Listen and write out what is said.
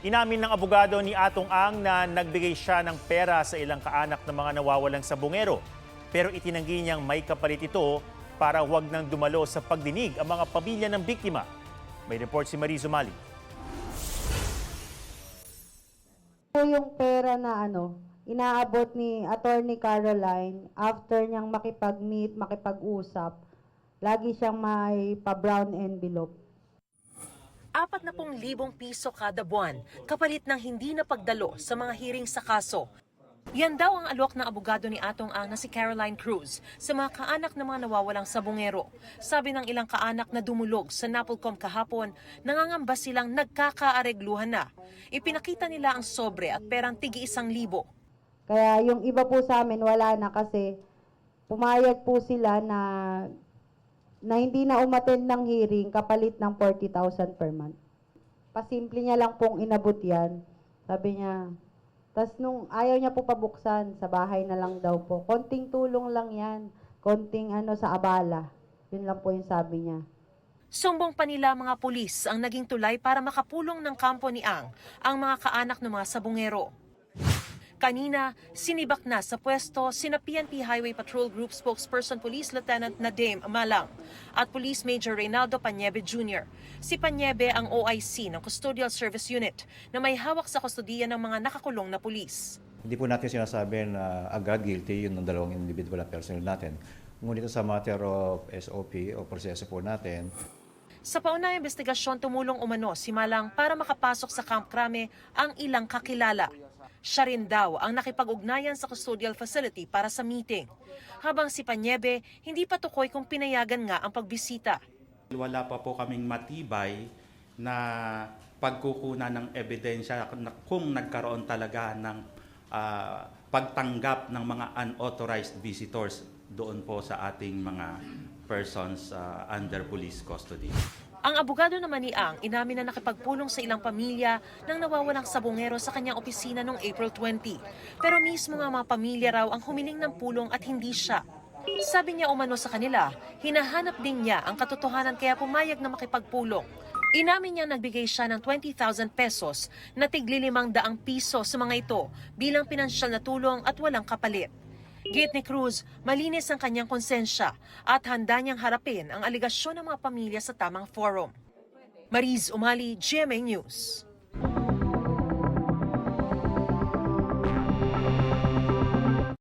Inamin ng abogado ni Atong Ang na nagbigay siya ng pera sa ilang kaanak ng mga nawawalang sabungero. Pero itinanggi niyang may kapalit ito para huwag nang dumalo sa pagdinig ang mga pamilya ng biktima. May report si Mariz Umali. Yung pera na inaabot ni Attorney Caroline after niyang makipag-meet, makipag-usap, lagi siyang may pa-brown envelope. 40,000 piso kada buwan, kapalit ng hindi na pagdalo sa mga hearing sa kaso. Yan daw ang alok ng abogado ni Atong Ang na si Caroline Cruz sa mga kaanak ng mga nawawalang sabungero. Sabi ng ilang kaanak na dumulog sa NAPOLCOM kahapon, nangangamba silang nagkakaaregluhan na. Ipinakita nila ang sobre at perang tig-1,000. Kaya yung iba po sa amin wala na kasi pumayag po sila na hindi na umattend ng hearing kapalit ng 40,000 per month. Pasimple niya lang pong inabot yan. Sabi niya, tas nung ayaw niya po pabuksan, sa bahay na lang daw po. Konting tulong lang yan, konting sa abala. Yun lang po yung sabi niya. Sumbong pa nila mga pulis ang naging tulay para makapulong ng kampo ni Ang mga kaanak ng mga sabungero. Kanina, sinibak na sa pwesto sina PNP Highway Patrol Group spokesperson Police Lieutenant Nadim Amalang at Police Major Reynaldo Panyebe Jr. Si Panyebe ang OIC ng Custodial Service Unit na may hawak sa kustodiya ng mga nakakulong na pulis. Hindi po natin sinasabi na agad guilty yun ng dalawang individual na personnel natin. Ngunit sa matter of SOP o proseso po natin, sa paunahing investigasyon, tumulong umano si Malang para makapasok sa Camp Crame ang ilang kakilala. Siya rin daw ang nakipag-ugnayan sa custodial facility para sa meeting. Habang si Panyebe, hindi pa tukoy kung pinayagan nga ang pagbisita. Wala pa po kaming matibay na pagkukunan ng ebidensya kung nagkaroon talaga ng pagtanggap ng mga unauthorized visitors doon po sa ating mga persons under police custody. Ang abogado naman ni Ang inamin na nakipagpulong sa ilang pamilya ng nawawalang sabungero sa kanyang opisina noong April 20. Pero mismo nga mga pamilya raw ang humiling ng pulong at hindi siya. Sabi niya umano sa kanila, hinahanap din niya ang katotohanan kaya pumayag na makipagpulong. Inamin niya nagbigay siya ng 20,000 pesos na tigli 500 piso sa mga ito bilang pinansyal na tulong at walang kapalit. Gate ni Cruz, malinis ang kanyang konsensya at handa niyang harapin ang aligasyon ng mga pamilya sa tamang forum. Mariz Umali, GMA News.